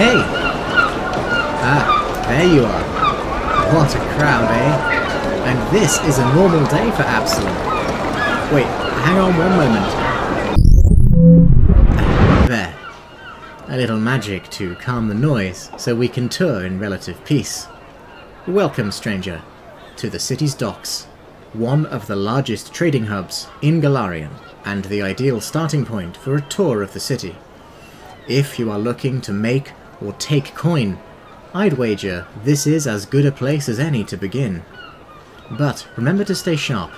Hey! Ah, there you are. What a crowd, eh? And this is a normal day for Absalom. Wait, hang on one moment. There. A little magic to calm the noise so we can tour in relative peace. Welcome, stranger, to the city's docks, one of the largest trading hubs in Galarian, and the ideal starting point for a tour of the city. If you are looking to make or take coin, I'd wager this is as good a place as any to begin. But remember to stay sharp,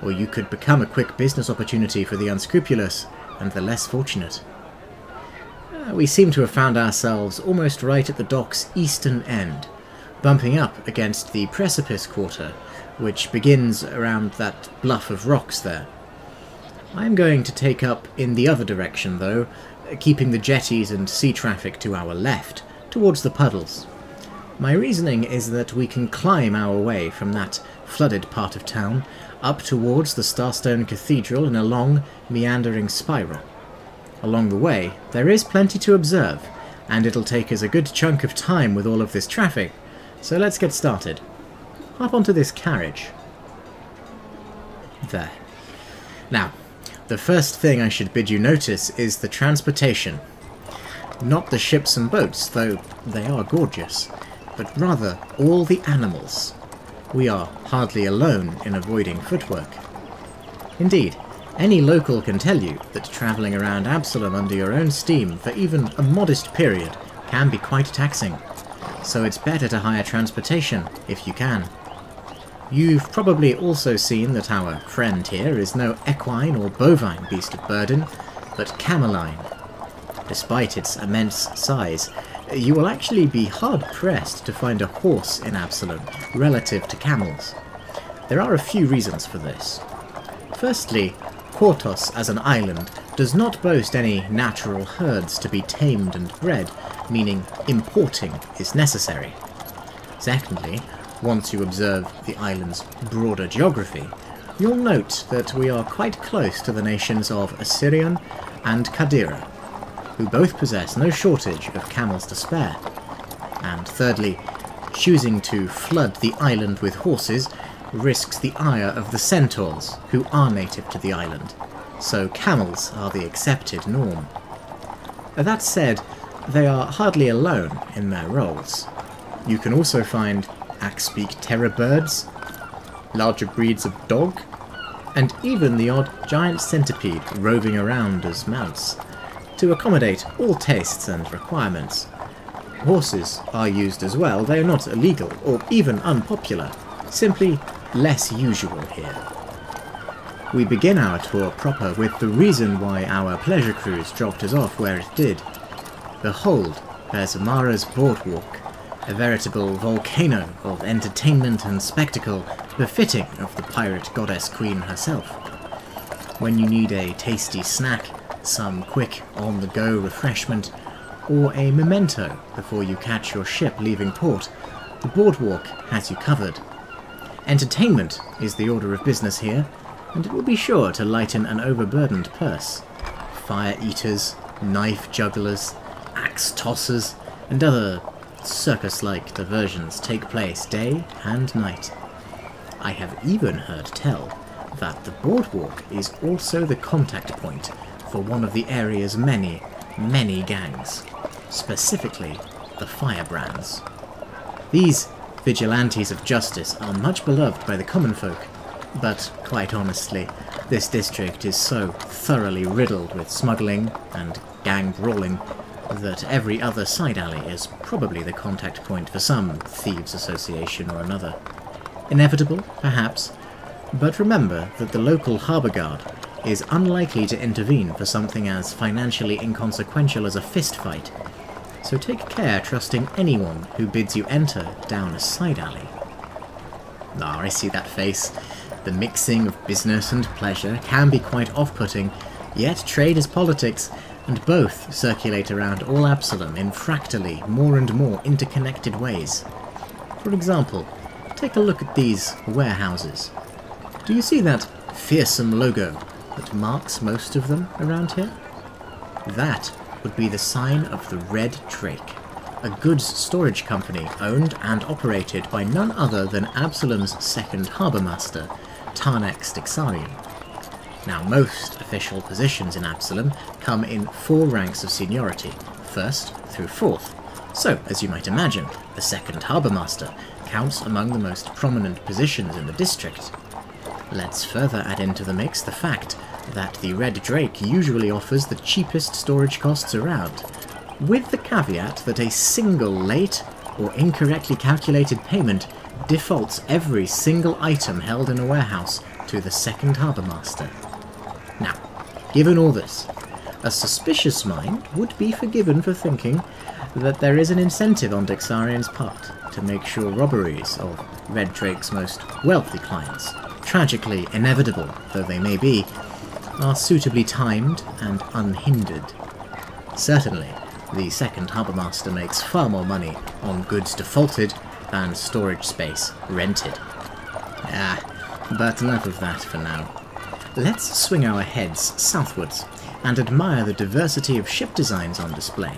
or you could become a quick business opportunity for the unscrupulous and the less fortunate. We seem to have found ourselves almost right at the dock's eastern end, bumping up against the Precipice Quarter, which begins around that bluff of rocks there. I'm going to take up in the other direction though, keeping the jetties and sea traffic to our left, towards the puddles. My reasoning is that we can climb our way from that flooded part of town up towards the Starstone Cathedral in a long, meandering spiral. Along the way, there is plenty to observe, and it'll take us a good chunk of time with all of this traffic, so let's get started. Hop onto this carriage. There. Now, the first thing I should bid you notice is the transportation. Not the ships and boats, though they are gorgeous, but rather all the animals. We are hardly alone in avoiding footwork. Indeed, any local can tell you that travelling around Absalom under your own steam for even a modest period can be quite taxing, so it's better to hire transportation if you can. You've probably also seen that our friend here is no equine or bovine beast of burden, but cameline. Despite its immense size, you will actually be hard-pressed to find a horse in Absalom relative to camels. There are a few reasons for this. Firstly, Courthouse as an island does not boast any natural herds to be tamed and bred, meaning importing is necessary. Secondly, once you observe the island's broader geography, you'll note that we are quite close to the nations of Assyrian and Kadira, who both possess no shortage of camels to spare. And thirdly, choosing to flood the island with horses risks the ire of the centaurs, who are native to the island, so camels are the accepted norm. That said, they are hardly alone in their roles. You can also find axe-beak terror birds, larger breeds of dog, and even the odd giant centipede roving around as mounts, to accommodate all tastes and requirements. Horses are used as well. They are not illegal or even unpopular, simply less usual here. We begin our tour proper with the reason why our pleasure cruise dropped us off where it did. Behold, Besmara's Boardwalk, a veritable volcano of entertainment and spectacle befitting of the pirate goddess queen herself. When you need a tasty snack, some quick on-the-go refreshment, or a memento before you catch your ship leaving port, the Boardwalk has you covered. Entertainment is the order of business here, and it will be sure to lighten an overburdened purse. Fire eaters, knife jugglers, axe tossers, and other circus-like diversions take place day and night. I have even heard tell that the Boardwalk is also the contact point for one of the area's many, many gangs, specifically the Firebrands. These vigilantes of justice are much beloved by the common folk, but quite honestly, this district is so thoroughly riddled with smuggling and gang brawling that every other side alley is probably the contact point for some thieves' association or another. Inevitable, perhaps, but remember that the local harbour guard is unlikely to intervene for something as financially inconsequential as a fist fight, so take care trusting anyone who bids you enter down a side alley. Ah, I see that face. The mixing of business and pleasure can be quite off-putting, yet trade is politics, and both circulate around all Absalom in fractally more and more interconnected ways. For example, take a look at these warehouses. Do you see that fearsome logo that marks most of them around here? That would be the sign of the Red Drake, a goods storage company owned and operated by none other than Absalom's second harbour master, Tarnex Dixarian. Now, most official positions in Absalom come in 4 ranks of seniority, 1st through 4th. So, as you might imagine, the second harbour master counts among the most prominent positions in the district. Let's further add into the mix the fact that the Red Drake usually offers the cheapest storage costs around, with the caveat that a single late or incorrectly calculated payment defaults every single item held in a warehouse to the second harbour master. Now, given all this, a suspicious mind would be forgiven for thinking that there is an incentive on Dixarian's part to make sure robberies of Red Drake's most wealthy clients, tragically inevitable though they may be, are suitably timed and unhindered. Certainly, the second harbour master makes far more money on goods defaulted than storage space rented. But enough of that for now. Let's swing our heads southwards and admire the diversity of ship designs on display.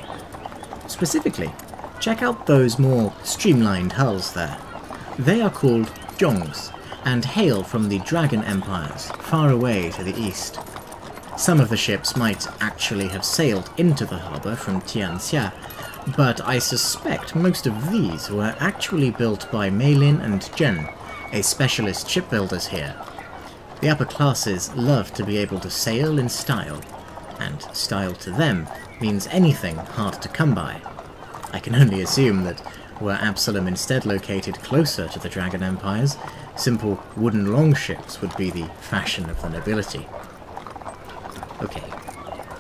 Specifically, check out those more streamlined hulls there. They are called Zhongs and hail from the Dragon Empires far away to the east. Some of the ships might actually have sailed into the harbour from Tianxia, but I suspect most of these were actually built by Meilin and Zhen, a specialist shipbuilders here. The upper classes love to be able to sail in style, and style to them means anything hard to come by. I can only assume that were Absalom instead located closer to the Dragon Empires, simple wooden longships would be the fashion of the nobility. Okay,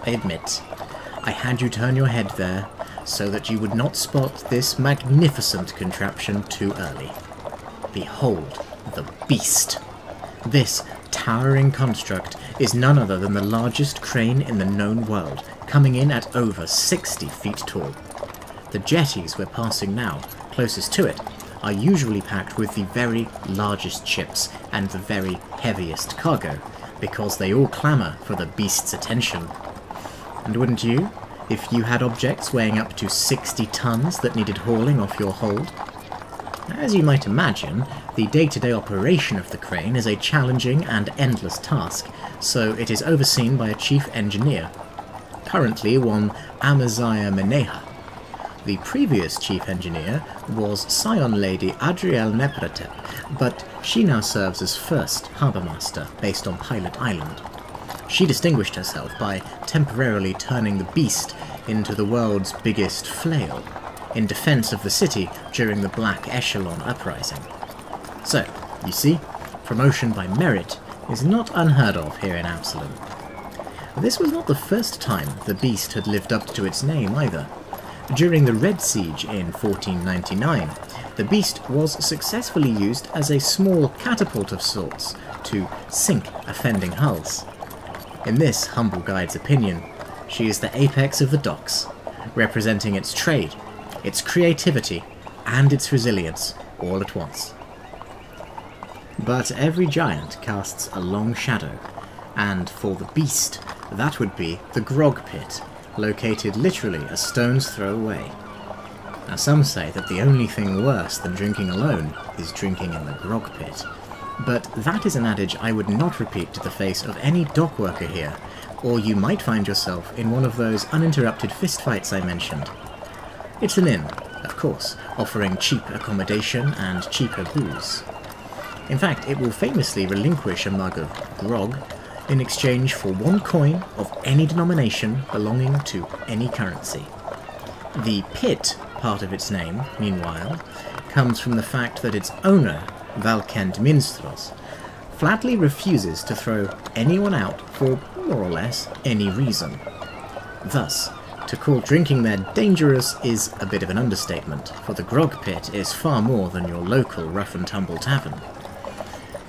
I admit, I had you turn your head there so that you would not spot this magnificent contraption too early. Behold the beast. This towering construct is none other than the largest crane in the known world, coming in at over 60 feet tall. The jetties we're passing now, closest to it, are usually packed with the very largest ships and the very heaviest cargo, because they all clamour for the beast's attention. And wouldn't you, if you had objects weighing up to 60 tons that needed hauling off your hold? As you might imagine, the day-to-day operation of the crane is a challenging and endless task, so it is overseen by a chief engineer, currently one Amaziah Meneha. The previous chief engineer was Scion Lady Adriel Nepratep, but she now serves as first harbour master based on Pilot Island. She distinguished herself by temporarily turning the beast into the world's biggest flail, in defence of the city during the Black Echelon uprising. So, you see, promotion by merit is not unheard of here in Absalom. This was not the first time the beast had lived up to its name either. During the Red Siege in 1499, the beast was successfully used as a small catapult of sorts to sink offending hulls. In this humble guide's opinion, she is the apex of the docks, representing its trade, its creativity, and its resilience all at once. But every giant casts a long shadow, and for the beast, that would be the Grog Pit, located literally a stone's throw away. Now some say that the only thing worse than drinking alone is drinking in the Grog Pit, but that is an adage I would not repeat to the face of any dock worker here, or you might find yourself in one of those uninterrupted fistfights I mentioned. It's an inn, of course, offering cheap accommodation and cheaper booze. In fact, it will famously relinquish a mug of grog in exchange for 1 coin of any denomination belonging to any currency. The pit part of its name, meanwhile, comes from the fact that its owner, Valkend Minstros, flatly refuses to throw anyone out for more or less any reason. Thus, to call drinking there dangerous is a bit of an understatement, for the Grog Pit is far more than your local rough-and-tumble tavern.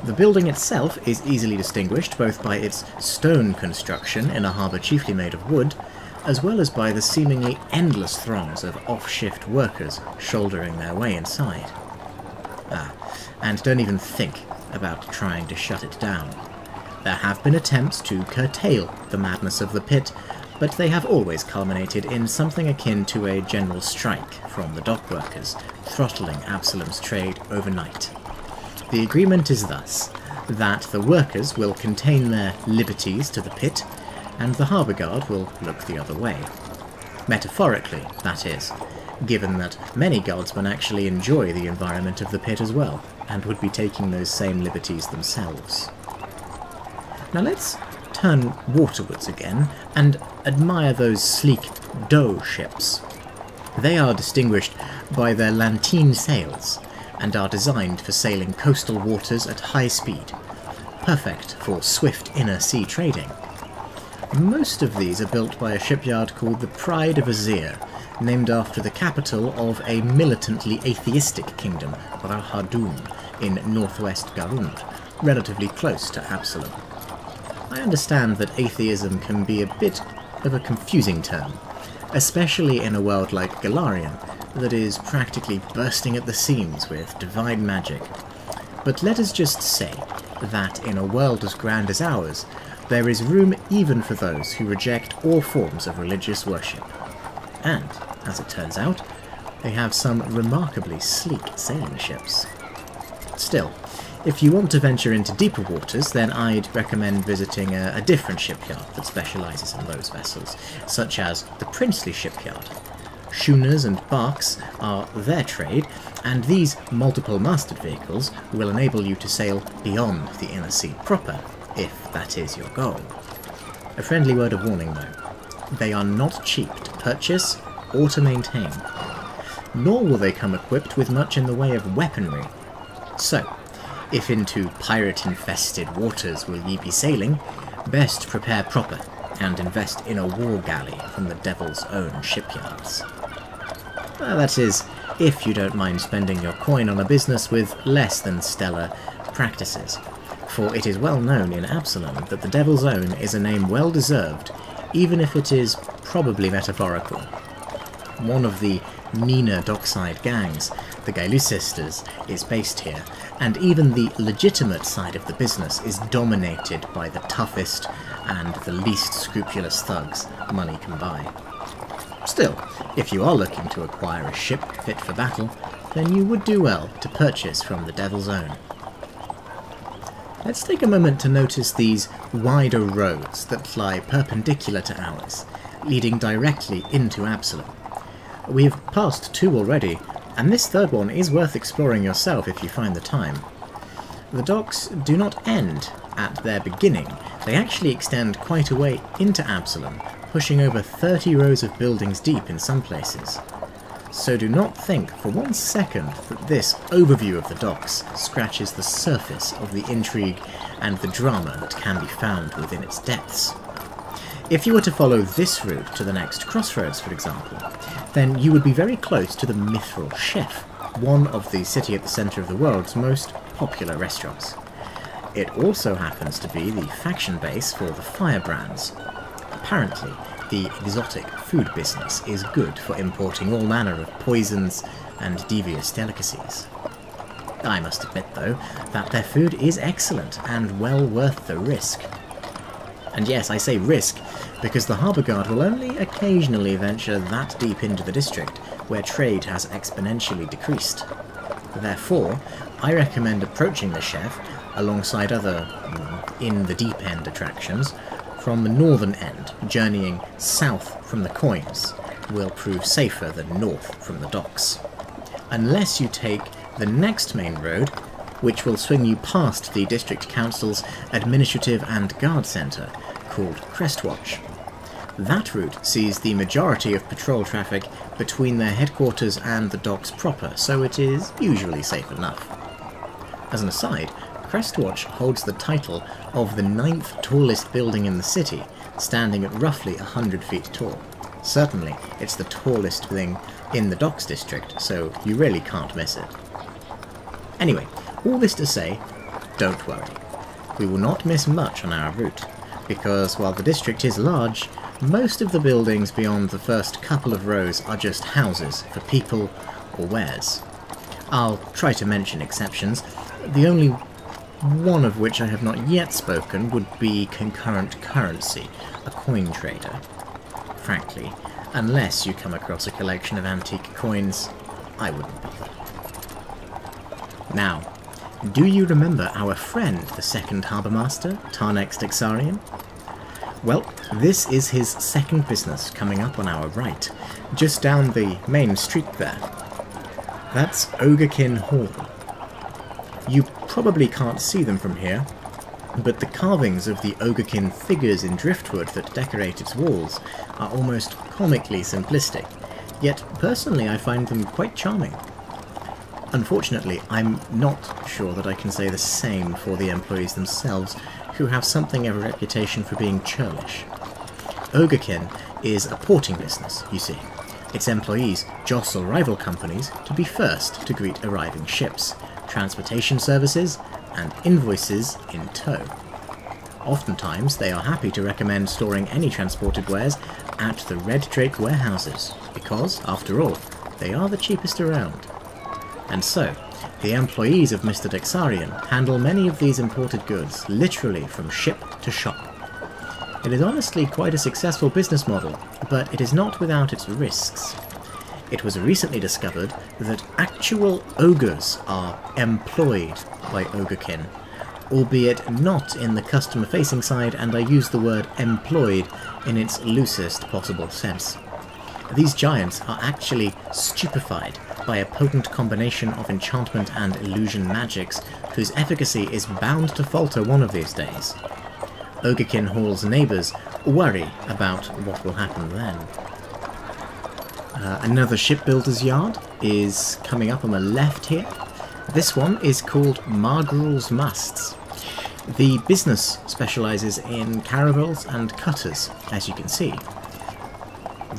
The building itself is easily distinguished both by its stone construction in a harbour chiefly made of wood, as well as by the seemingly endless throngs of off-shift workers shouldering their way inside. And don't even think about trying to shut it down. There have been attempts to curtail the madness of the pit, but they have always culminated in something akin to a general strike from the dock workers, throttling Absalom's trade overnight. The agreement is thus that the workers will contain their liberties to the pit, and the harbour guard will look the other way. Metaphorically, that is, given that many guardsmen actually enjoy the environment of the pit as well, and would be taking those same liberties themselves. Now let's turn waterwards again and admire those sleek dough ships. They are distinguished by their lanterne sails and are designed for sailing coastal waters at high speed, perfect for swift inner sea trading. Most of these are built by a shipyard called the Pride of Azir, named after the capital of a militantly atheistic kingdom, Rahadum, in northwest Garund, relatively close to Absalom. I understand that atheism can be a bit of a confusing term, especially in a world like Galarian, that is practically bursting at the seams with divine magic. But let us just say that in a world as grand as ours, there is room even for those who reject all forms of religious worship. And, as it turns out, they have some remarkably sleek sailing ships. Still, if you want to venture into deeper waters, then I'd recommend visiting a different shipyard that specialises in those vessels, such as the Princely Shipyard. Schooners and barks are their trade, and these multiple-masted vehicles will enable you to sail beyond the inner sea proper, if that is your goal. A friendly word of warning though, they are not cheap to purchase or to maintain, nor will they come equipped with much in the way of weaponry. So, if into pirate-infested waters will ye be sailing, best prepare proper and invest in a war galley from the devil's own shipyards. That is, if you don't mind spending your coin on a business with less than stellar practices, for it is well known in Absalom that the devil's own is a name well deserved, even if it is probably metaphorical. One of the meaner dockside gangs, the Gailu sisters, is based here, and even the legitimate side of the business is dominated by the toughest and the least scrupulous thugs money can buy. Still, if you are looking to acquire a ship fit for battle, then you would do well to purchase from the Devil's Own. Let's take a moment to notice these wider roads that lie perpendicular to ours, leading directly into Absalom. We have passed two already, and this third one is worth exploring yourself if you find the time. The docks do not end at their beginning, they actually extend quite a way into Absalom, pushing over 30 rows of buildings deep in some places. So do not think for 1 second that this overview of the docks scratches the surface of the intrigue and the drama that can be found within its depths. If you were to follow this route to the next crossroads, for example, then you would be very close to the Mithral Chef, one of the city at the centre of the world's most popular restaurants. It also happens to be the faction base for the firebrands. Apparently, the exotic food business is good for importing all manner of poisons and devious delicacies. I must admit, though, that their food is excellent and well worth the risk. And yes, I say risk, because the harbour guard will only occasionally venture that deep into the district, where trade has exponentially decreased. Therefore, I recommend approaching the chef alongside other in-the-deep-end attractions from the northern end. Journeying south from the coins will prove safer than north from the docks. Unless you take the next main road, which will swing you past the District Council's administrative and guard centre, called Crestwatch. That route sees the majority of patrol traffic between their headquarters and the docks proper, so it is usually safe enough. As an aside, Crestwatch holds the title of the 9th tallest building in the city, standing at roughly 100 feet tall. Certainly, it's the tallest thing in the docks district, so you really can't miss it. Anyway, all this to say, don't worry. We will not miss much on our route, because while the district is large, most of the buildings beyond the first couple of rows are just houses for people or wares. I'll try to mention exceptions, the only one of which I have not yet spoken would be Concurrent Currency, a coin trader. frankly, unless you come across a collection of antique coins, I wouldn't bother. Now, do you remember our friend, the second harbour master, Tarnex Dexarian? Well, this is his second business coming up on our right, just down the main street there. That's Ogrekin Hall. You probably can't see them from here, but the carvings of the Ogrekin figures in driftwood that decorate its walls are almost comically simplistic, yet personally I find them quite charming. Unfortunately, I'm not sure that I can say the same for the employees themselves, who have something of a reputation for being churlish. Ogrekin is a porting business, you see. Its employees jostle rival companies to be first to greet arriving ships, transportation services, and invoices in tow. Oftentimes, they are happy to recommend storing any transported wares at the Red Drake warehouses, because, after all, they are the cheapest around. And so, the employees of Mr. Dexarian handle many of these imported goods, literally from ship to shop. It is honestly quite a successful business model, but it is not without its risks. It was recently discovered that actual ogres are employed by Ogrekin, albeit not in the customer-facing side, and I use the word employed in its loosest possible sense. These giants are actually stupefied by a potent combination of enchantment and illusion magics, whose efficacy is bound to falter one of these days. Ogrekin Hall's neighbours worry about what will happen then. Another shipbuilder's yard is coming up on the left here. This one is called Margruel's Masts. The business specialises in caravels and cutters, as you can see.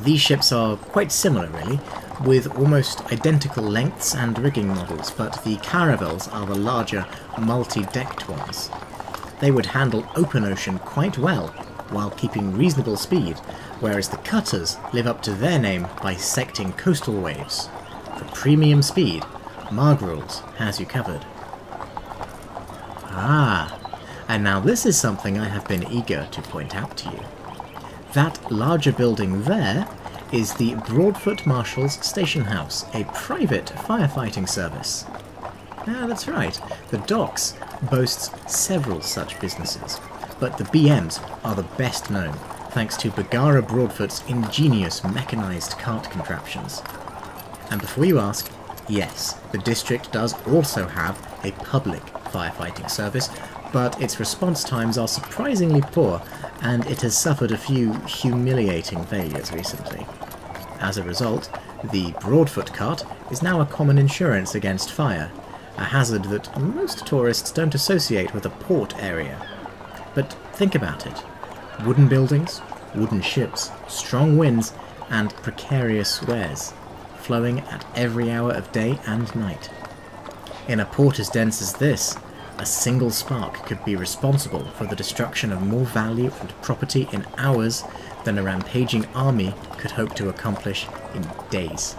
These ships are quite similar, really, with almost identical lengths and rigging models, but the caravels are the larger, multi-decked ones. They would handle open ocean quite well, while keeping reasonable speed, whereas the cutters live up to their name by secting coastal waves. For premium speed, Margruel's has you covered. Ah, and now this is something I have been eager to point out to you. That larger building there is the Broadfoot Marshal's Station House, a private firefighting service. Ah, that's right, the docks boasts several such businesses, but the BMs are the best known, thanks to Bagara Broadfoot's ingenious mechanised cart contraptions. And before you ask, yes, the district does also have a public firefighting service, but its response times are surprisingly poor, and it has suffered a few humiliating failures recently. As a result, the Broadfoot cart is now a common insurance against fire, a hazard that most tourists don't associate with a port area. But think about it. Wooden buildings, wooden ships, strong winds, and precarious wares, flowing at every hour of day and night. In a port as dense as this, a single spark could be responsible for the destruction of more value and property in hours than a rampaging army could hope to accomplish in days.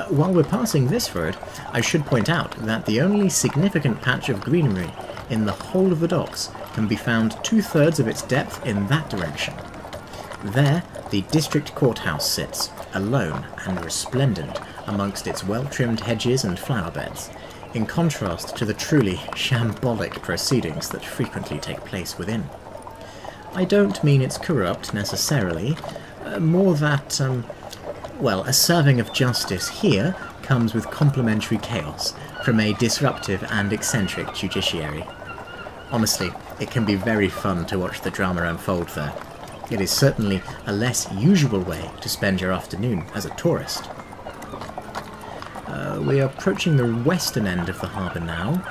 While we're passing this road, I should point out that the only significant patch of greenery in the whole of the docks can be found 2/3 of its depth in that direction. There, the district courthouse sits, alone and resplendent amongst its well-trimmed hedges and flower beds, in contrast to the truly shambolic proceedings that frequently take place within. I don't mean it's corrupt, necessarily, more that, well, a serving of justice here comes with complementary chaos from a disruptive and eccentric judiciary. Honestly, it can be very fun to watch the drama unfold there. It is certainly a less usual way to spend your afternoon as a tourist. We are approaching the western end of the harbour now.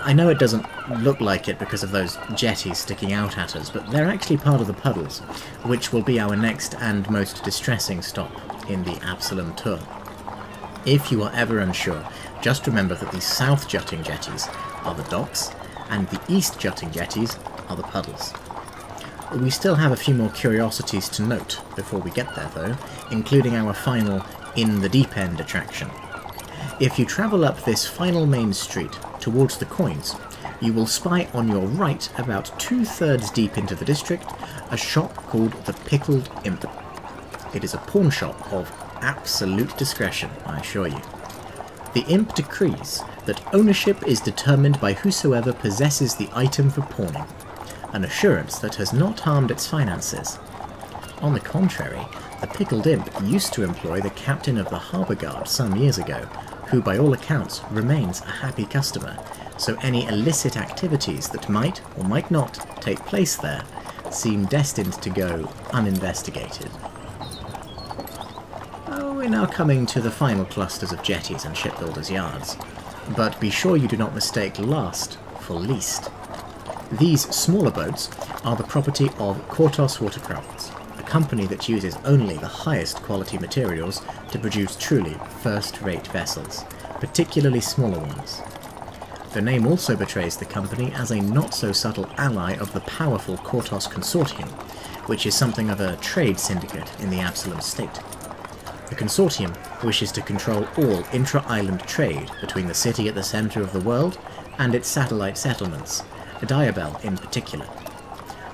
I know it doesn't look like it because of those jetties sticking out at us, but they're actually part of the puddles, which will be our next and most distressing stop in the Absalom tour. If you are ever unsure, just remember that the south jutting jetties are the docks, and the east jutting jetties are the puddles. We still have a few more curiosities to note before we get there though, including our final in the deep end attraction. If you travel up this final main street towards the coins, you will spy on your right, about 2/3 deep into the district, a shop called the Pickled Imp. It is a pawn shop of absolute discretion, I assure you. The Imp decrees that ownership is determined by whosoever possesses the item for pawning, an assurance that has not harmed its finances. On the contrary, the Pickled Imp used to employ the captain of the harbour guard some years ago, who by all accounts remains a happy customer, so any illicit activities that might or might not take place there seem destined to go uninvestigated. We're now coming to the final clusters of jetties and shipbuilders' yards, but be sure you do not mistake last for least. These smaller boats are the property of Kortos Watercrafts, a company that uses only the highest quality materials to produce truly first-rate vessels, particularly smaller ones. The name also betrays the company as a not-so-subtle ally of the powerful Courthouse Consortium, which is something of a trade syndicate in the Absalom state. The Consortium wishes to control all intra-island trade between the city at the centre of the world and its satellite settlements, Diabel in particular.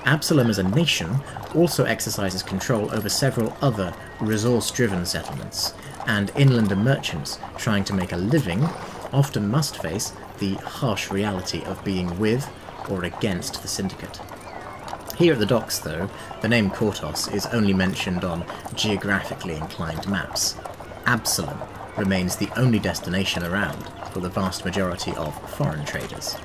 Absalom as a nation also exercises control over several other resource-driven settlements, and inlander merchants trying to make a living often must face the harsh reality of being with or against the syndicate. Here at the docks, though, the name Courthouse is only mentioned on geographically inclined maps. Absalom remains the only destination around for the vast majority of foreign traders.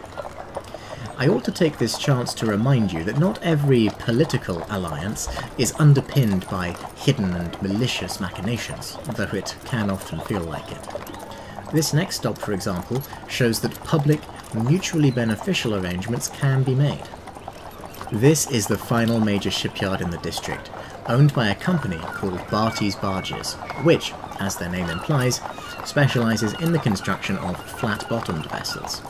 I ought to take this chance to remind you that not every political alliance is underpinned by hidden and malicious machinations, though it can often feel like it. This next stop, for example, shows that public, mutually beneficial arrangements can be made. This is the final major shipyard in the district, owned by a company called Bartie's Barges, which, as their name implies, specialises in the construction of flat-bottomed vessels.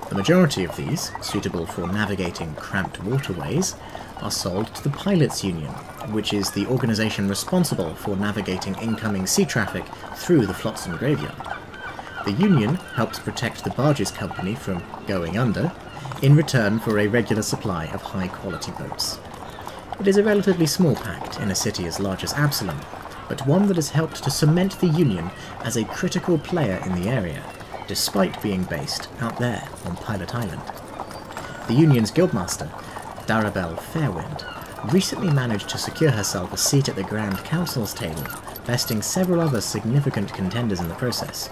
The majority of these, suitable for navigating cramped waterways, are sold to the Pilots Union, which is the organisation responsible for navigating incoming sea traffic through the Flotsam Graveyard. The Union helps protect the Barges company from going under, in return for a regular supply of high-quality boats. It is a relatively small pact in a city as large as Absalom, but one that has helped to cement the Union as a critical player in the area, despite being based out there on Pilot Island. The Union's guildmaster, Darabelle Fairwind, recently managed to secure herself a seat at the Grand Council's table, besting several other significant contenders in the process.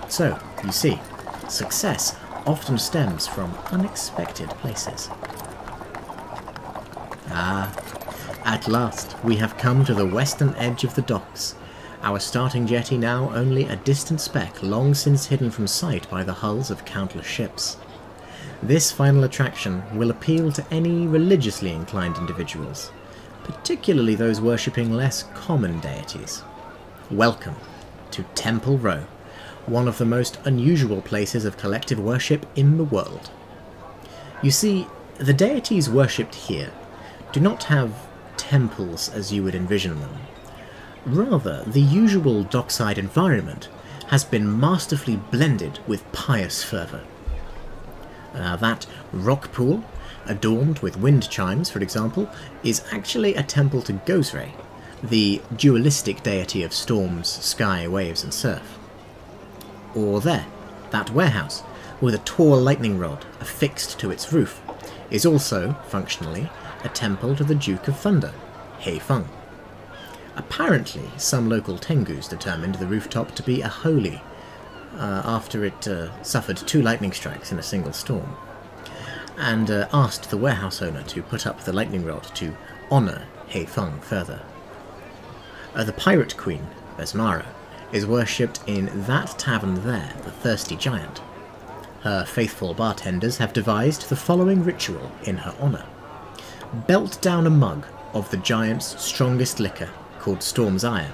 So, you see, success often stems from unexpected places. Ah, at last we have come to the western edge of the docks, our starting jetty now only a distant speck long since hidden from sight by the hulls of countless ships. This final attraction will appeal to any religiously inclined individuals, particularly those worshipping less common deities. Welcome to Temple Row, one of the most unusual places of collective worship in the world. You see, the deities worshipped here do not have temples as you would envision them. Rather, the usual dockside environment has been masterfully blended with pious fervour. That rock pool, adorned with wind chimes, for example, is actually a temple to Gozre, the dualistic deity of storms, sky, waves and surf. Or there, that warehouse, with a tall lightning rod affixed to its roof, is also, functionally, a temple to the Duke of Thunder, He Feng. Apparently, some local Tengus determined the rooftop to be a holy, after it suffered 2 lightning strikes in a single storm, and asked the warehouse owner to put up the lightning rod to honour He Feng further. The pirate queen, Besmara, is worshipped in that tavern there, the Thirsty Giant. Her faithful bartenders have devised the following ritual in her honour. Belt down a mug of the giant's strongest liquor, called Storm's Ire,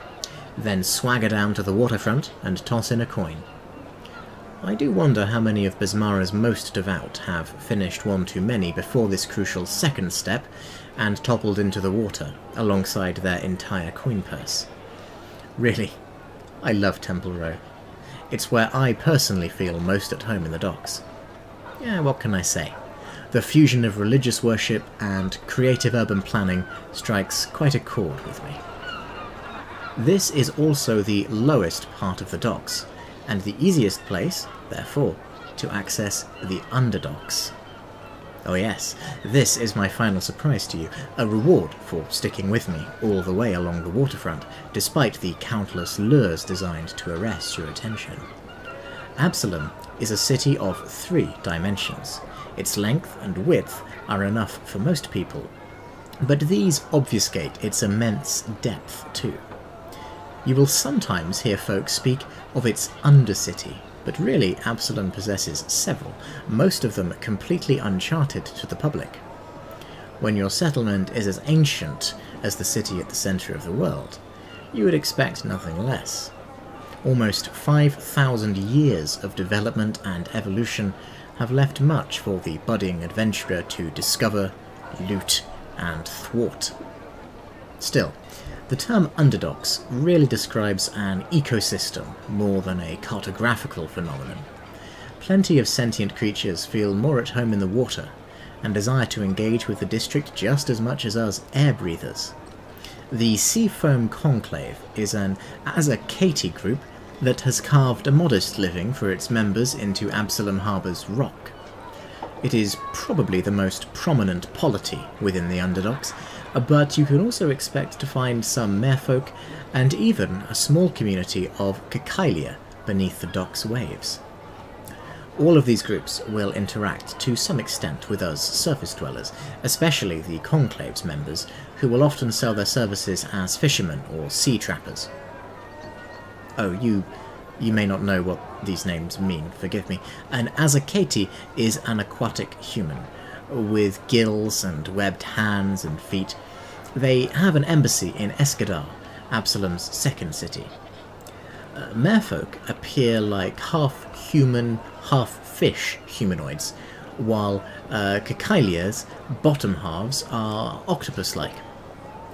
then swagger down to the waterfront and toss in a coin. I do wonder how many of Besmara's most devout have finished one too many before this crucial second step and toppled into the water alongside their entire coin purse. Really, I love Temple Row. It's where I personally feel most at home in the docks. Yeah, what can I say? The fusion of religious worship and creative urban planning strikes quite a chord with me. This is also the lowest part of the docks, and the easiest place, therefore, to access the Underdocks. Oh yes, this is my final surprise to you, a reward for sticking with me all the way along the waterfront, despite the countless lures designed to arrest your attention. Absalom is a city of 3 dimensions. Its length and width are enough for most people, but these obfuscate its immense depth too. You will sometimes hear folks speak of its Undercity, but really Absalom possesses several, most of them completely uncharted to the public. When your settlement is as ancient as the city at the centre of the world, you would expect nothing less. Almost 5,000 years of development and evolution have left much for the budding adventurer to discover, loot, and thwart. Still, the term Underdocks really describes an ecosystem more than a cartographical phenomenon. Plenty of sentient creatures feel more at home in the water and desire to engage with the district just as much as us air-breathers. The Seafoam Conclave is an Azir group that has carved a modest living for its members into Absalom Harbour's rock. It is probably the most prominent polity within the Underdocks, but you can also expect to find some merfolk and even a small community of Cacalia beneath the dock's waves. All of these groups will interact to some extent with us surface dwellers, especially the Conclave's members, who will often sell their services as fishermen or sea trappers. Oh, you may not know what these names mean, forgive me. An Azir is an aquatic human, with gills and webbed hands and feet. They have an embassy in Escadar, Absalom's second city. Merfolk appear like half-human, half-fish humanoids, while Cacalia's bottom halves are octopus-like.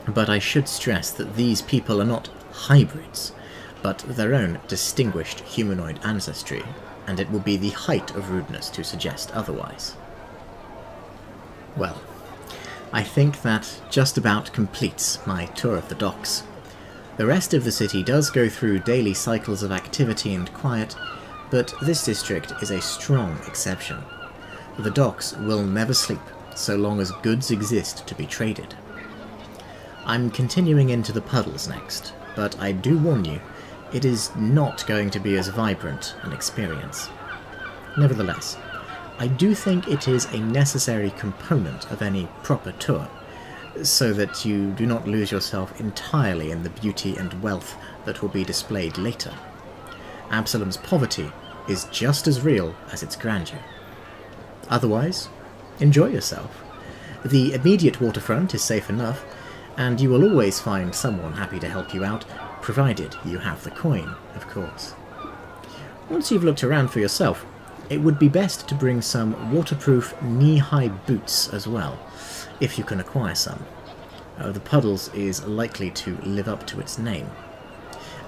But I should stress that these people are not hybrids, but their own distinguished humanoid ancestry, and it will be the height of rudeness to suggest otherwise. Well, I think that just about completes my tour of the docks. The rest of the city does go through daily cycles of activity and quiet, but this district is a strong exception. The docks will never sleep so long as goods exist to be traded. I'm continuing into the puddles next, but I do warn you, it is not going to be as vibrant an experience. Nevertheless, I do think it is a necessary component of any proper tour, so that you do not lose yourself entirely in the beauty and wealth that will be displayed later. Absalom's poverty is just as real as its grandeur. Otherwise, enjoy yourself. The immediate waterfront is safe enough, and you will always find someone happy to help you out, provided you have the coin, of course. Once you've looked around for yourself, it would be best to bring some waterproof knee-high boots as well, if you can acquire some. The Puddles is likely to live up to its name.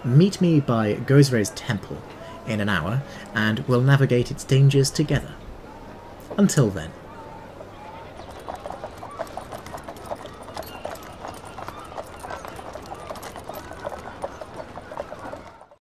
Meet me by Gozre's temple in an hour, and we'll navigate its dangers together. Until then.